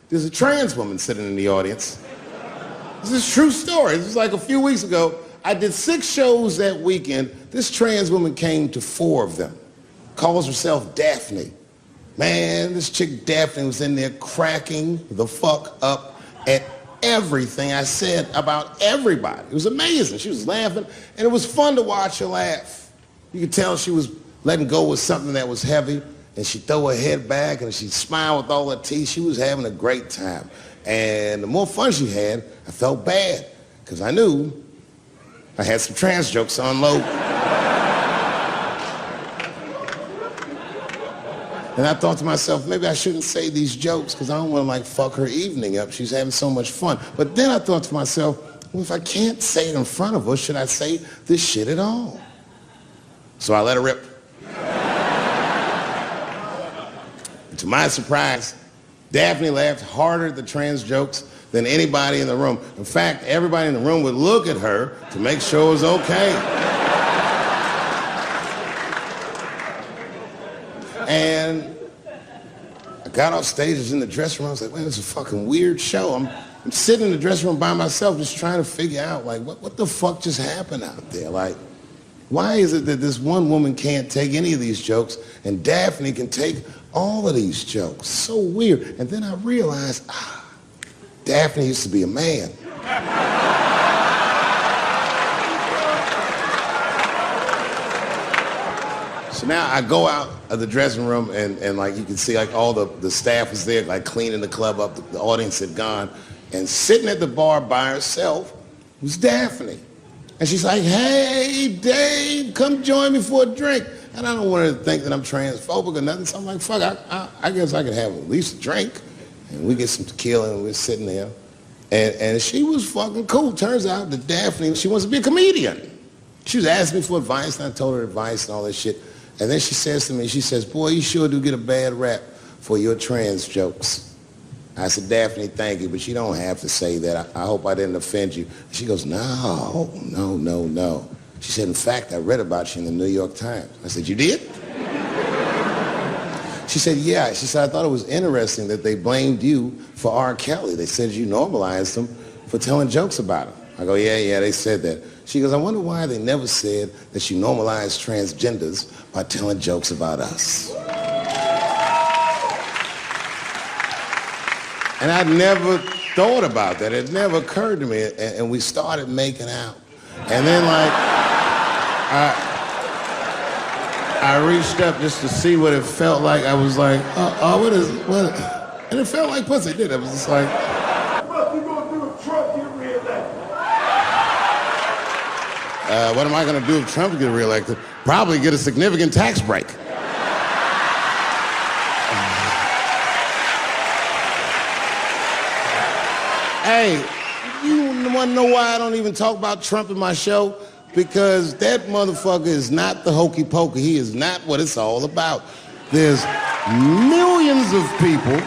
There's a trans woman sitting in the audience. This is a true story. This was like a few weeks ago. I did 6 shows that weekend. This trans woman came to 4 of them. Calls herself Daphne. Man, this chick Daphne was in there cracking the fuck up at everything I said about everybody. It was amazing. She was laughing, and it was fun to watch her laugh. You could tell she was letting go of something that was heavy, and she'd throw her head back, and she'd smile with all her teeth. She was having a great time. And the more fun she had, I felt bad, because I knew I had some trans jokes to unload. And I thought to myself, maybe I shouldn't say these jokes, because I don't want to, like, fuck her evening up. She's having so much fun. But then I thought to myself, well, if I can't say it in front of her, should I say this shit at all? So I let her rip. To my surprise, Daphne laughed harder at the trans jokes than anybody in the room. In fact, everybody in the room would look at her to make sure it was okay. And I got off stage, I was in the dressing room, I was like, man, this is a fucking weird show. I'm sitting in the dressing room by myself just trying to figure out, like, what the fuck just happened out there? Like, why is it that this one woman can't take any of these jokes and Daphne can take all of these jokes? So weird. And then I realized, Daphne used to be a man. So now I go out of the dressing room and like you can see like all the staff was there like cleaning the club up, the audience had gone, and sitting at the bar by herself was Daphne. And she's like, hey, Dave, come join me for a drink. And I don't want her to think that I'm transphobic or nothing, so I'm like, fuck, I guess I could have at least a drink. And we get some tequila and we're sitting there. And she was fucking cool. Turns out that Daphne, she wants to be a comedian. She was asking me for advice, and I told her advice and all that shit. And then she says to me, she says, boy, you sure do get a bad rap for your trans jokes. I said, Daphne, thank you, but you don't have to say that. I hope I didn't offend you. She goes, no. She said, in fact, I read about you in the New York Times. I said, you did? She said, yeah. She said, I thought it was interesting that they blamed you for R. Kelly. They said you normalized him for telling jokes about him. I go, yeah, they said that. She goes, I wonder why they never said that you normalized transgenders by telling jokes about us. And I'd never thought about that. It never occurred to me. And we started making out. And then, like, I reached up just to see what it felt like. I was like, what? And it felt like pussy, did it? It was just like... what am I going to do if Trump gets reelected? Probably get a significant tax break. Hey, you want to know why I don't even talk about Trump in my show? Because that motherfucker is not the hokey pokey. He is not what it's all about. There's millions of people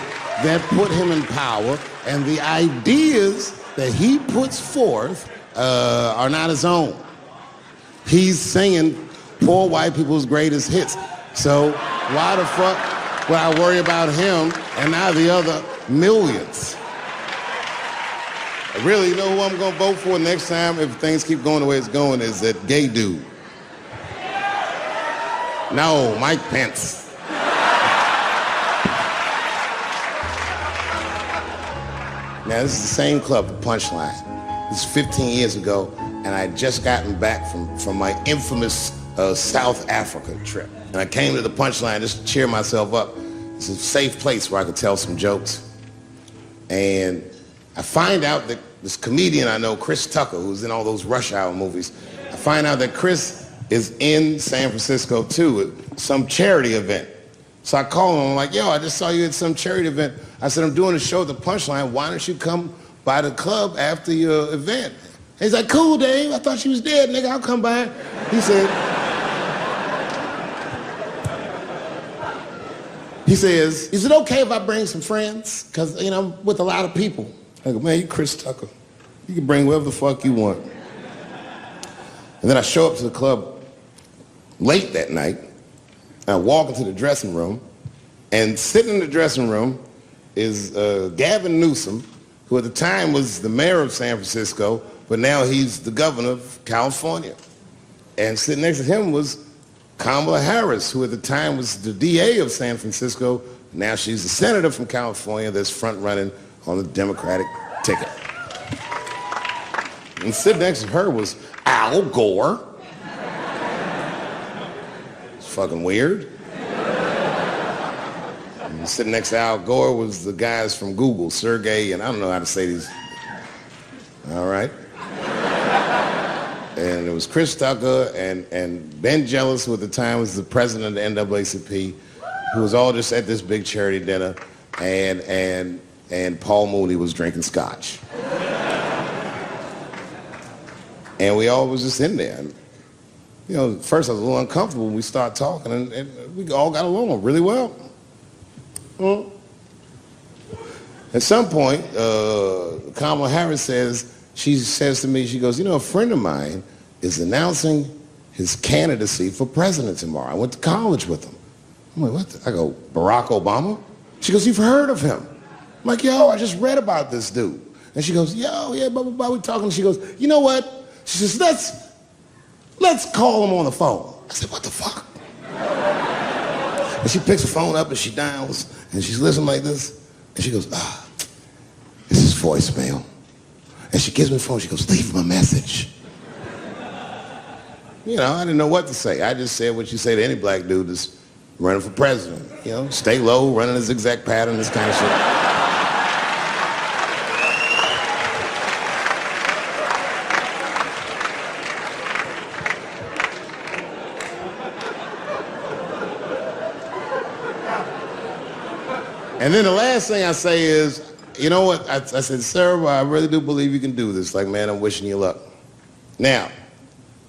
that put him in power, and the ideas that he puts forth are not his own. He's singing poor white people's greatest hits. So why the fuck would I worry about him and now the other millions? Really, you know who I'm gonna vote for next time if things keep going the way it's going is that gay dude. No, Mike Pence. Now this is the same club, the Punchline. This is 15 years ago, and I had just gotten back from my infamous South Africa trip. And I came to the Punchline just to cheer myself up. It's a safe place where I could tell some jokes. And I find out that this comedian I know, Chris Tucker, who's in all those Rush Hour movies, I find out that Chris is in San Francisco too at some charity event. So I call him, I'm like, yo, I just saw you at some charity event. I said, I'm doing a show at the Punchline. Why don't you come by the club after your event? He's like, cool, Dave. I thought she was dead, nigga. I'll come by. He says, is it okay if I bring some friends? Because, you know, I'm with a lot of people. I go, man, you Chris Tucker. You can bring whoever the fuck you want. And then I show up to the club late that night, and I walk into the dressing room, and sitting in the dressing room is Gavin Newsom, who at the time was the mayor of San Francisco, but now he's the governor of California. And sitting next to him was Kamala Harris, who at the time was the DA of San Francisco. Now she's the senator from California that's front running on the Democratic ticket. And sitting next to her was Al Gore. It's fucking weird. And sitting next to Al Gore was the guys from Google, Sergey, and I don't know how to say these. All right. And it was Chris Tucker and Ben Jealous, who at the time was the president of the NAACP, who was all just at this big charity dinner, and Paul Mooney was drinking scotch. And we all was just in there. And, you know, at first I was a little uncomfortable when we started talking, and we all got along really well. Well, at some point, Kamala Harris she says to me, she goes, you know, a friend of mine is announcing his candidacy for president tomorrow. I went to college with him. I'm like, what? I go, Barack Obama? She goes, you've heard of him? I'm like, yo, I just read about this dude. And she goes, yo, yeah, blah, blah, blah, we're talking. She goes, you know what? She says, let's call him on the phone. I said, what the fuck? And she picks the phone up and she dials and she's listening like this. And she goes, this is voicemail. And she gives me the phone, she goes, leave him a message. You know, I didn't know what to say. I just said what you say to any black dude that's running for president. You know, stay low, running a zigzag pattern, this kind of shit. And then the last thing I say is, you know what? I said, sir, I really do believe you can do this. Like, man, I'm wishing you luck. Now,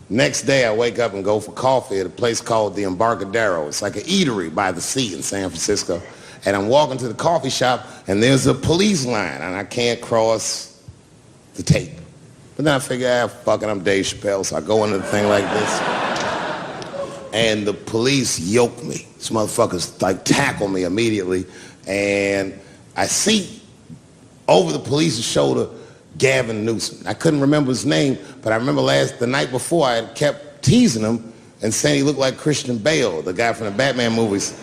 next day I wake up and go for coffee at a place called the Embarcadero. It's like an eatery by the sea in San Francisco. And I'm walking to the coffee shop and there's a police line and I can't cross the tape. But then I figure, fuck it, I'm Dave Chappelle, so I go into the thing like this. And the police yoke me. These motherfuckers like tackle me immediately. And I see over the police's shoulder Gavin Newsom. I couldn't remember his name, but I remember the night before I had kept teasing him and saying he looked like Christian Bale, the guy from the Batman movies.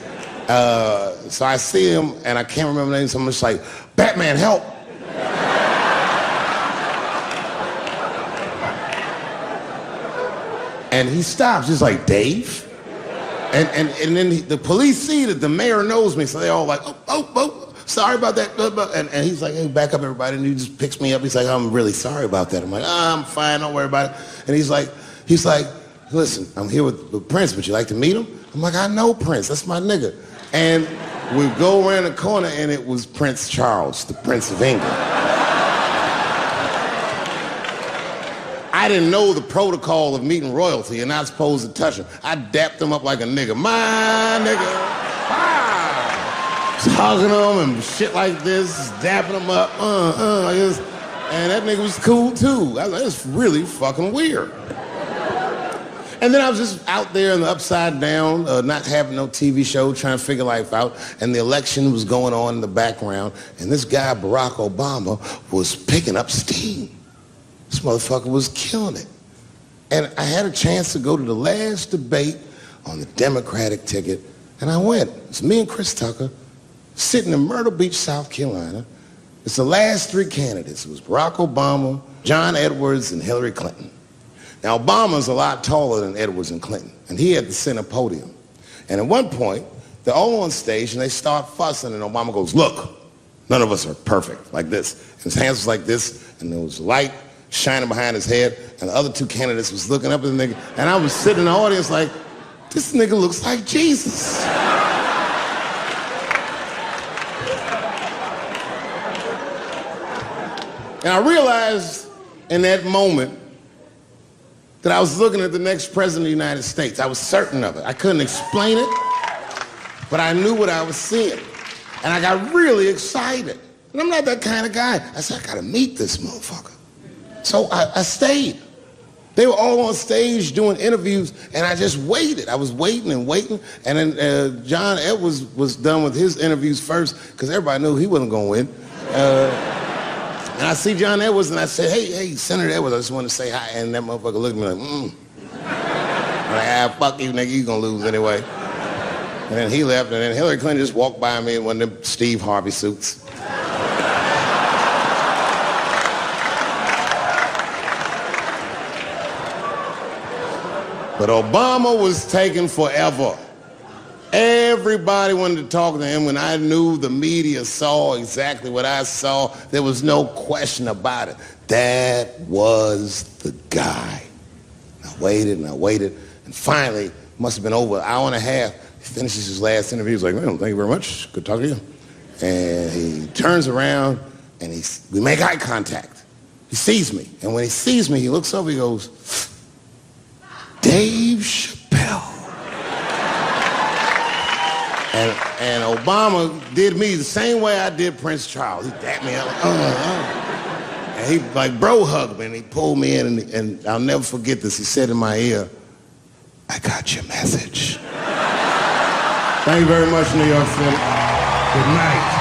So I see him and I can't remember the name, so I'm just like, Batman, help! And he stops, he's like, Dave? And then the police see that the mayor knows me, so they all like, oh, sorry about that. And he's like, hey, back up everybody. And he just picks me up. He's like, I'm really sorry about that. I'm like, I'm fine, don't worry about it. And he's like, listen, I'm here with Prince. Would you like to meet him? I'm like, I know Prince, that's my nigga. And we go around the corner and it was Prince Charles, the Prince of England. I didn't know the protocol of meeting royalty. You're not supposed to touch him. I dapped him up like a nigga. My nigga. Ah! Hugging him and shit like this, dapping him up. Like this. And that nigga was cool too. That's really fucking weird. And then I was just out there in the upside down, not having no TV show, trying to figure life out. And the election was going on in the background. And this guy, Barack Obama, was picking up steam. This motherfucker was killing it. And I had a chance to go to the last debate on the Democratic ticket, and I went. It's me and Chris Tucker sitting in Myrtle Beach, South Carolina. It's the last three candidates. It was Barack Obama, John Edwards, and Hillary Clinton. Now, Obama's a lot taller than Edwards and Clinton, and he had the center podium. And at one point, they're all on stage, and they start fussing, and Obama goes, look, none of us are perfect, like this. And his hands was like this, and there was light shining behind his head, and the other two candidates was looking up at the nigga, and I was sitting in the audience like, this nigga looks like Jesus. And I realized in that moment that I was looking at the next president of the United States. I was certain of it. I couldn't explain it, but I knew what I was seeing. And I got really excited. And I'm not that kind of guy. I said, I gotta meet this motherfucker. So I stayed. They were all on stage doing interviews, and I just waited. I was waiting and waiting, and then John Edwards was done with his interviews first, because everybody knew he wasn't gonna win. And I see John Edwards, and I said, hey, Senator Edwards, I just want to say hi. And that motherfucker looked at me like, I'm like, fuck you, nigga, you gonna lose anyway. And then he left, and then Hillary Clinton just walked by me in one of them Steve Harvey suits. But Obama was taking forever. Everybody wanted to talk to him. When I knew the media saw exactly what I saw, there was no question about it. That was the guy. I waited and I waited, and finally, must have been over an hour and a half, he finishes his last interview. He's like, well, thank you very much. Good talking to you. And he turns around, and we make eye contact. He sees me, and when he sees me, he looks over, he goes, Dave Chappelle. And Obama did me the same way I did Prince Charles. He dapped me up, and he like bro hugged me, and he pulled me in, and I'll never forget this. He said in my ear, I got your message. Thank you very much, New York City. Good night.